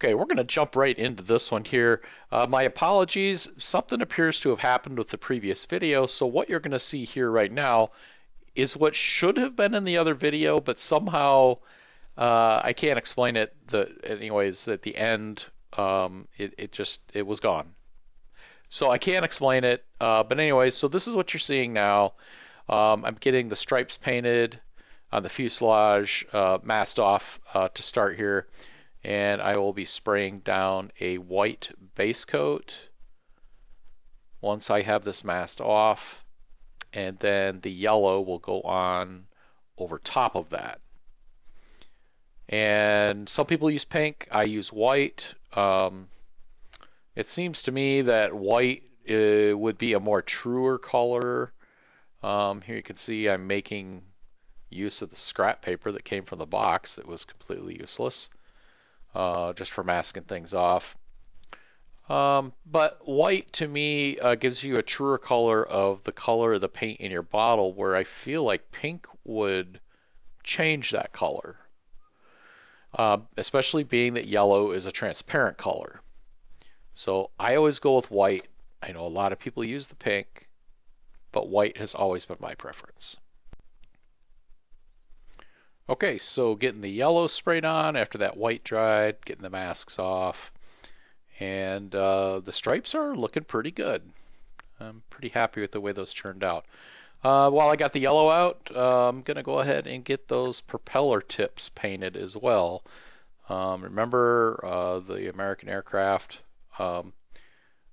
Okay, we're going to jump right into this one here. My apologies, something appears to have happened with the previous video, so what you're going to see here right now is what should have been in the other video, but somehow I can't explain it. Anyways, at the end, it was gone. So I can't explain it. But anyways, so this is what you're seeing now. I'm getting the stripes painted on the fuselage, masked off to start here, and I will be spraying down a white base coat once I have this masked off, and then the yellow will go on over top of that. And some people use pink, I use white. It seems to me that white would be a more truer color. Here you can see I'm making use of the scrap paper that came from the box. It was completely useless, just for masking things off. But white to me gives you a truer color of the color of the paint in your bottle, where I feel like pink would change that color, especially being that yellow is a transparent color. So I always go with white. I know a lot of people use the pink, but white has always been my preference. Okay, so getting the yellow sprayed on after that white dried, getting the masks off, and the stripes are looking pretty good. I'm pretty happy with the way those turned out. While I got the yellow out, I'm going to go ahead and get those propeller tips painted as well. Remember, the American aircraft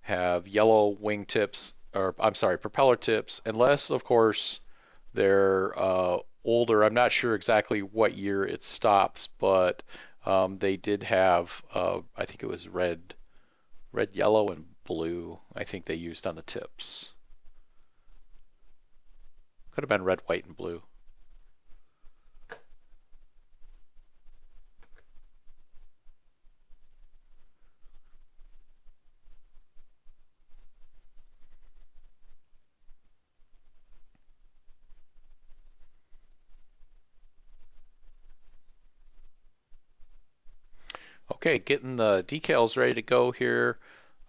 have yellow wing tips, or I'm sorry, propeller tips, unless, of course, they're older. I'm not sure exactly what year it stops, but they did have, I think it was red, yellow, and blue, I think they used on the tips. Could have been red, white, and blue. Okay, getting the decals ready to go here.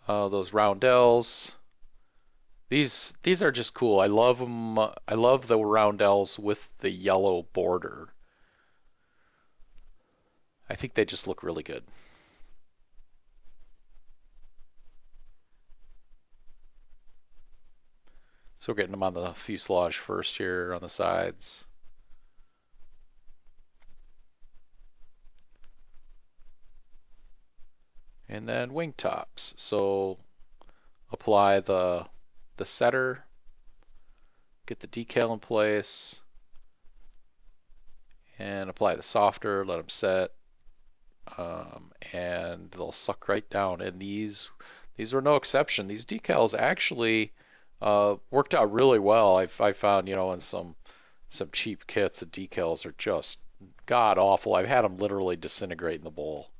Those roundels. These are just cool. I love them. I love the roundels with the yellow border. I think they just look really good. So we're getting them on the fuselage first here on the sides. And then wing tops. So apply the setter, get the decal in place, and apply the softer, let them set, and they'll suck right down. And these were no exception. These decals actually worked out really well. I found, in some cheap kits, the decals are just god awful. I've had them literally disintegrate in the bowl.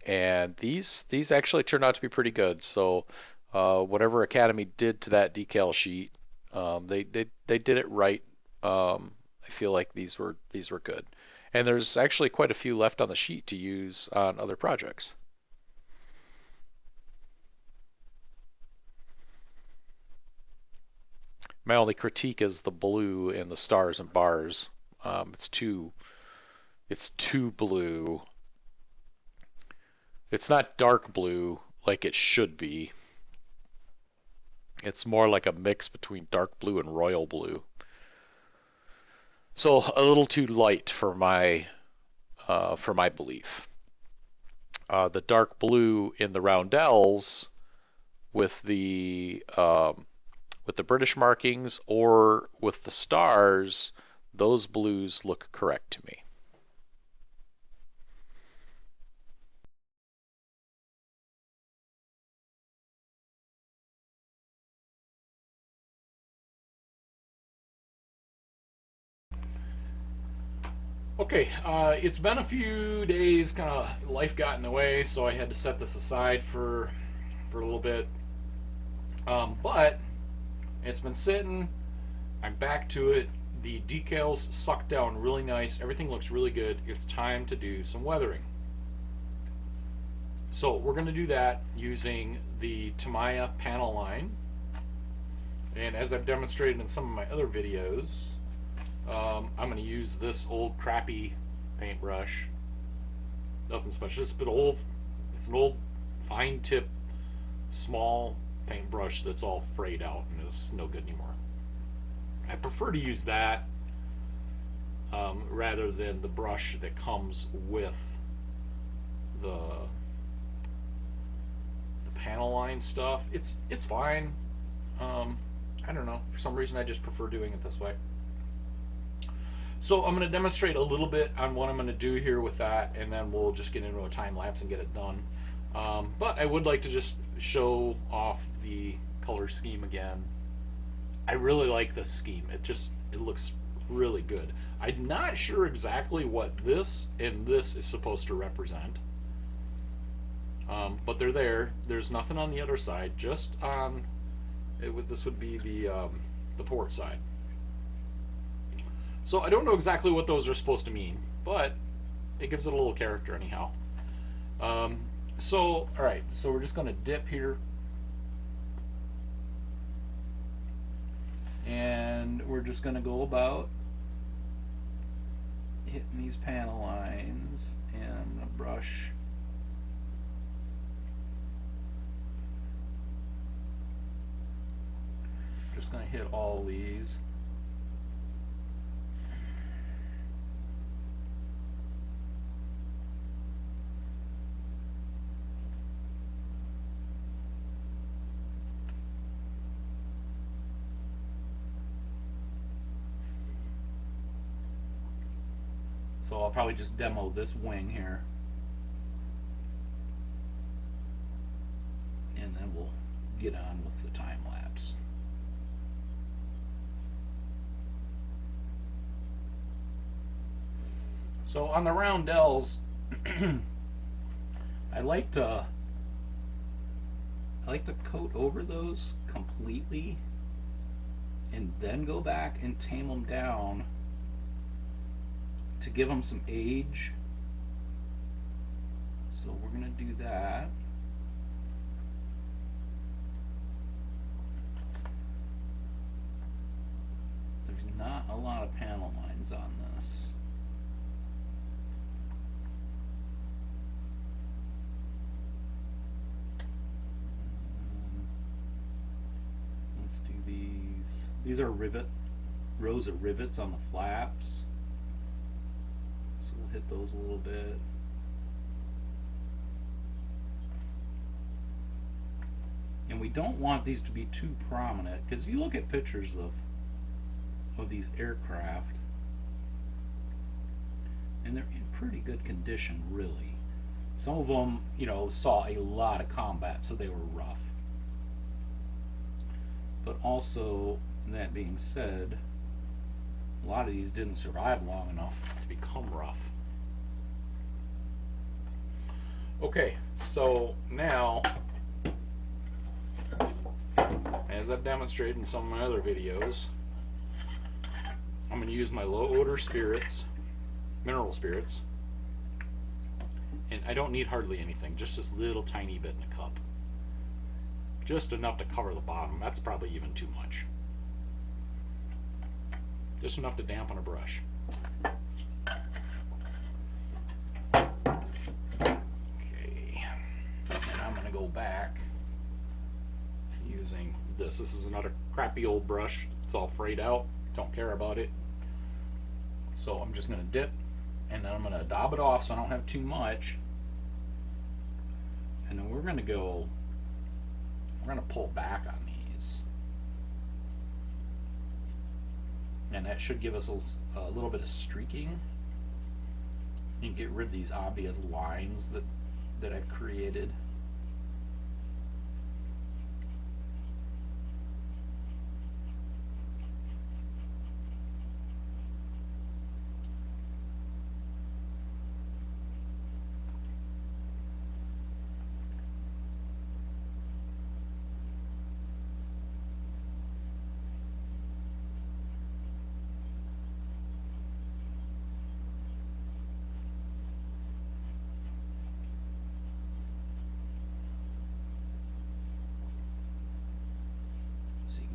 And these actually turned out to be pretty good. So whatever Academy did to that decal sheet, they did it right. I feel like these were good. And there's actually quite a few left on the sheet to use on other projects. My only critique is the blue in the stars and bars. It's too blue. It's not dark blue like it should be. It's more like a mix between dark blue and royal blue. So a little too light for my belief. The dark blue in the roundels with the British markings or with the stars, those blues look correct to me. Okay, it's been a few days. Kind of life got in the way, so I had to set this aside for a little bit. But it's been sitting. I'm back to it. The decals suck down really nice. Everything looks really good. It's time to do some weathering. So we're going to do that using the Tamiya panel line. And as I've demonstrated in some of my other videos, I'm going to use this old crappy paintbrush. Nothing special, just it's an old fine tip, small paintbrush that's all frayed out and is no good anymore. I prefer to use that rather than the brush that comes with the panel line stuff. It's fine. I don't know. For some reason, I just prefer doing it this way. So I'm going to demonstrate a little bit on what I'm going to do here with that, and then we'll just get into a time lapse and get it done. But I would like to just show off the color scheme again. I really like this scheme. It looks really good. I'm not sure exactly what this and this is supposed to represent. But they're there. There's nothing on the other side, just on this would be the port side. So I don't know exactly what those are supposed to mean, but it gives it a little character anyhow. So all right, so we're just going to dip here, and we're just going to go about hitting these panel lines and a brush. Just going to hit all these. So I'll probably just demo this wing here, and then we'll get on with the time lapse. So on the roundels, I like to coat over those completely and then go back and tame them down to give them some age. So we're going to do that. There's not a lot of panel lines on this. Let's do these. These are rows of rivets on the flaps. So we'll hit those a little bit. And we don't want these to be too prominent, because if you look at pictures of these aircraft, and they're in pretty good condition, really. Some of them, saw a lot of combat, so they were rough. But also, that being said, a lot of these didn't survive long enough to become rough. Okay, so now, as I've demonstrated in some of my other videos, I'm going to use my low odor spirits, mineral spirits, and I don't need hardly anything, just this little tiny bit in a cup. Just enough to cover the bottom. That's probably even too much. Just enough to dampen a brush. Okay, and I'm going to go back using this. This is another crappy old brush. It's all frayed out. Don't care about it. So I'm just going to dip, and then I'm going to daub it off so I don't have too much. And then we're going to pull back on these. And that should give us a little bit of streaking. And get rid of these obvious lines that I've created.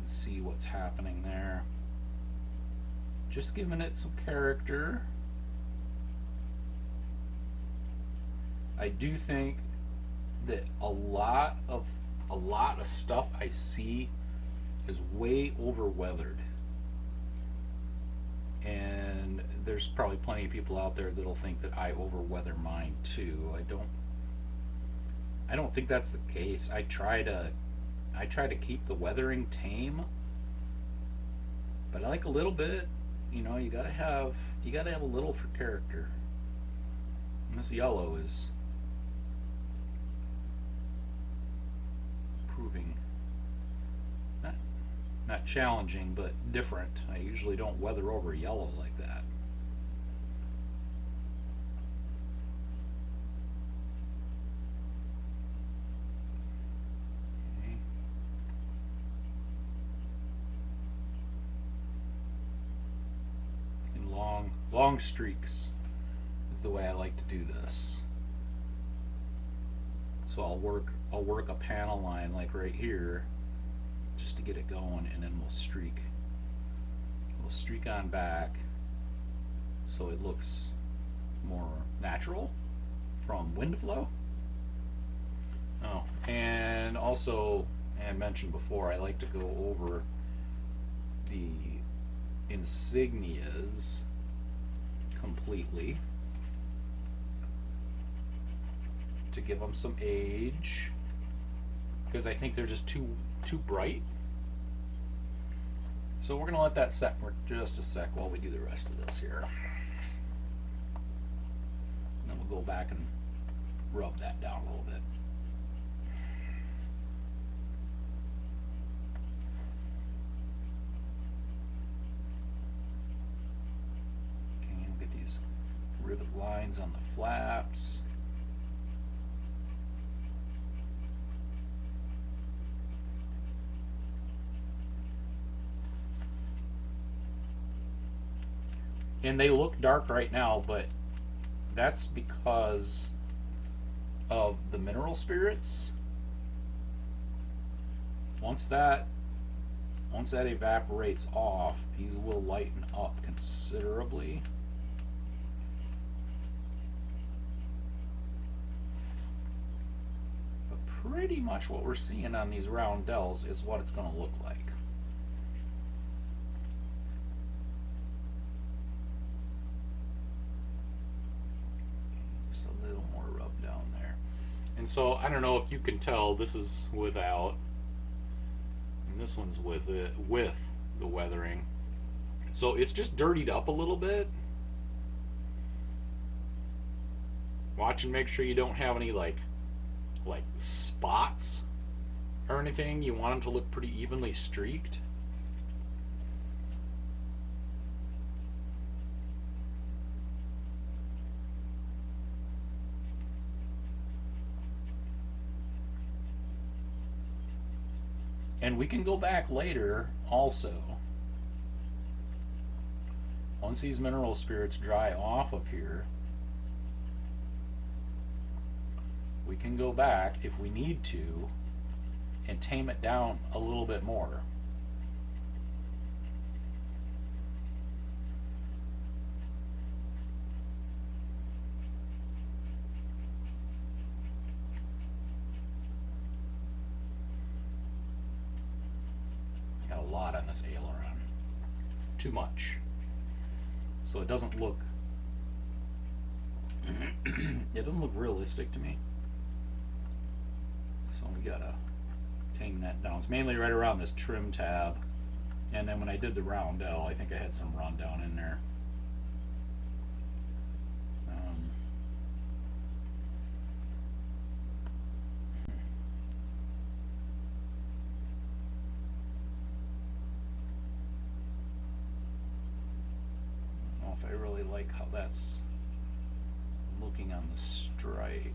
can see what's happening there. Just giving it some character. I do think that a lot of stuff I see is way over weathered. And there's probably plenty of people out there that'll think that I over weather mine too. I don't think that's the case. I try to keep the weathering tame, but I like a little bit. You know, you gotta have a little for character. And this yellow is proving not challenging, but different. I usually don't weather over yellow like that. Okay. And long streaks is the way I like to do this. So I'll work a panel line like right here, just to get it going, and then we'll streak on back so it looks more natural from wind flow. Oh, and also, I mentioned before, I like to go over the insignias completely to give them some age, because I think they're just too bright. So we're going to let that set for just a sec while we do the rest of this here. And then we'll go back and rub that down a little bit. Okay, we'll get these rivet lines on the flaps. And they look dark right now, but that's because of the mineral spirits. Once that evaporates off, these will lighten up considerably. But pretty much what we're seeing on these roundels is what it's going to look like. And so I don't know if you can tell, this is without, and this one's with the weathering. So it's just dirtied up a little bit. Watch and make sure you don't have any like spots or anything. You want them to look pretty evenly streaked. And we can go back later also. Once these mineral spirits dry off of here, we can go back if we need to and tame it down a little bit more. Got a lot on this aileron. Too much. So it doesn't look realistic to me. So we gotta tame that down. It's mainly right around this trim tab, and then when I did the roundel, I think I had some rundown in there. I don't know if I really like how that's looking on the stripe.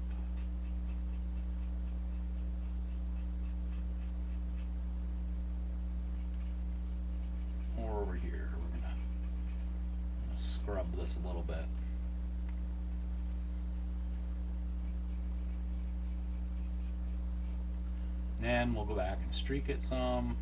Or over here, we're gonna scrub this a little bit. And then we'll go back and streak it some.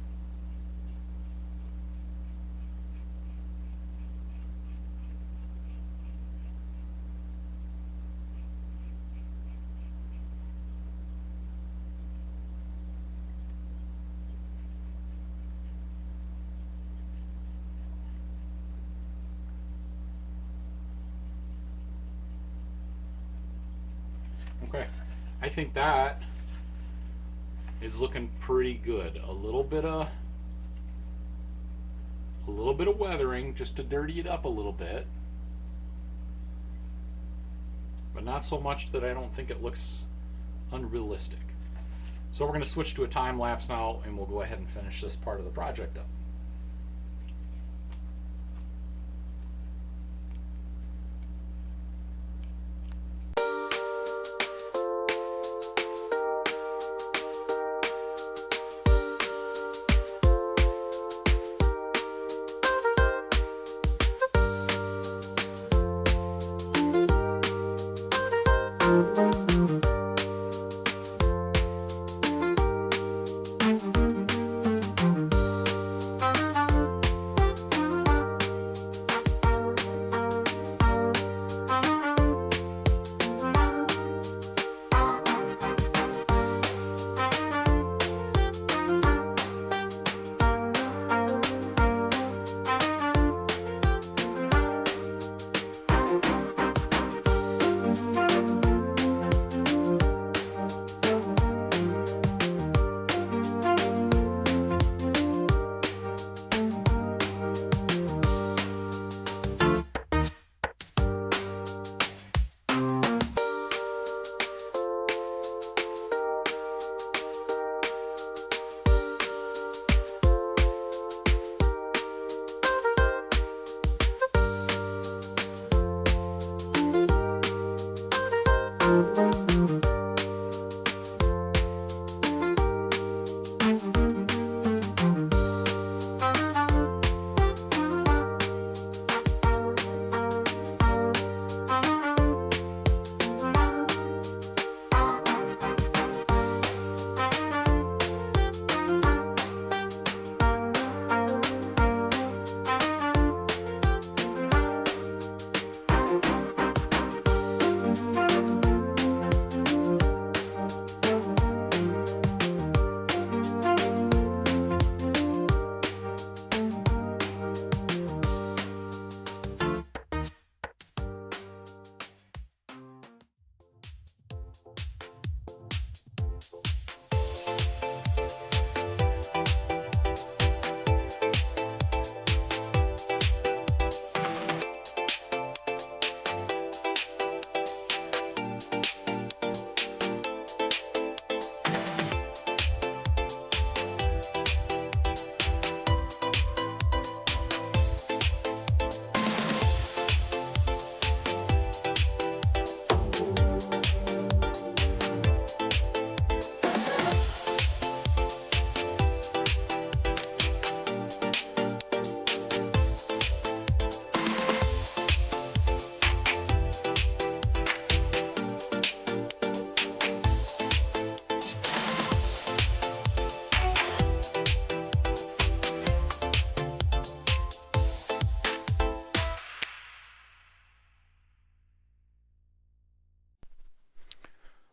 Okay, I think that is looking pretty good. A little bit of weathering just to dirty it up a little bit, but not so much that I don't think it looks unrealistic. So we're going to switch to a time lapse now, and we'll go ahead and finish this part of the project up.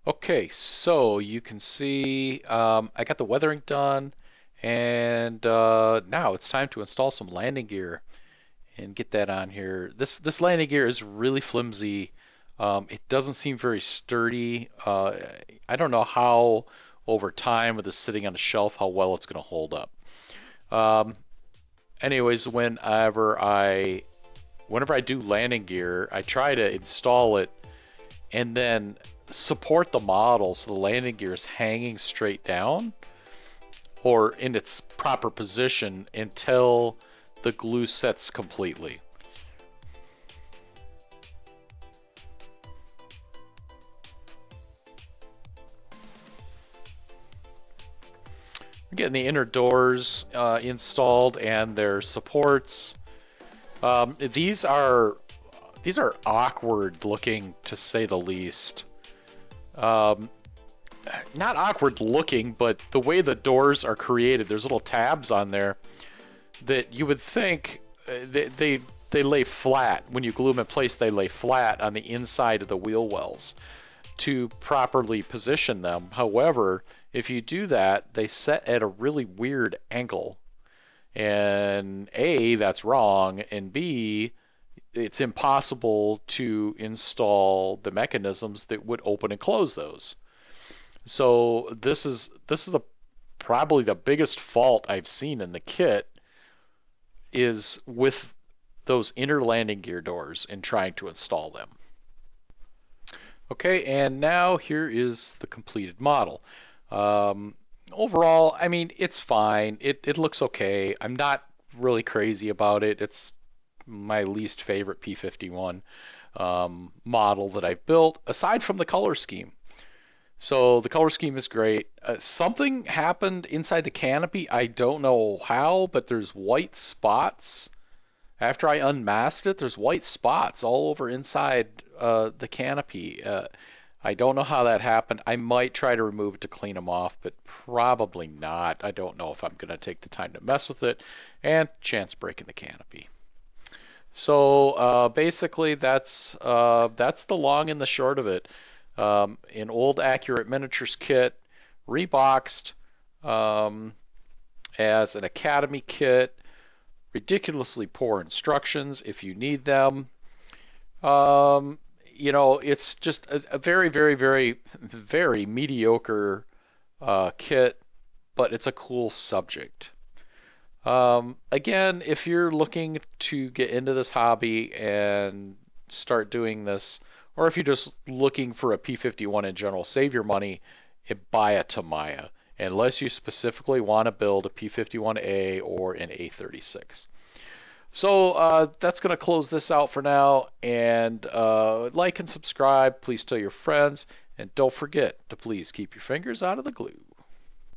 Okay, so you can see I got the weathering done, and now it's time to install some landing gear and get that on here. This landing gear is really flimsy. It doesn't seem very sturdy. I don't know how over time with this sitting on a shelf how well it's going to hold up. Um, anyways, whenever I do landing gear, I try to install it and then support the model so the landing gear is hanging straight down or in its proper position until the glue sets completely. We're getting the inner doors installed and their supports. These are awkward looking, to say the least. Not awkward looking, but the way the doors are created, there's little tabs on there that you would think they lay flat. When you glue them in place, they lay flat on the inside of the wheel wells to properly position them. However, if you do that, they set at a really weird angle. And A, that's wrong, and B, it's impossible to install the mechanisms that would open and close those. So this is probably the biggest fault I've seen in the kit is with those inner landing gear doors and trying to install them. Okay, and now here is the completed model. Um, Overall, I mean, it's fine. It looks okay. I'm not really crazy about it. It's my least favorite P51 model that I've built, aside from the color scheme. So the color scheme is great. Something happened inside the canopy. I don't know how, but there's white spots. After I unmasked it, there's white spots all over inside the canopy. I don't know how that happened. I might try to remove it to clean them off, but probably not. I don't know if I'm going to take the time to mess with it, and chance breaking the canopy. So basically, that's the long and the short of it. An old Accurate Miniatures kit, reboxed um, as an Academy kit. Ridiculously poor instructions if you need them. Um, it's just a very, very, very, very mediocre kit, but it's a cool subject. Again, if you're looking to get into this hobby and start doing this, or if you're just looking for a P51 in general, save your money and buy a Tamiya, unless you specifically want to build a P51A or an A36. So that's going to close this out for now. And like and subscribe. Please tell your friends. And don't forget to please keep your fingers out of the glue.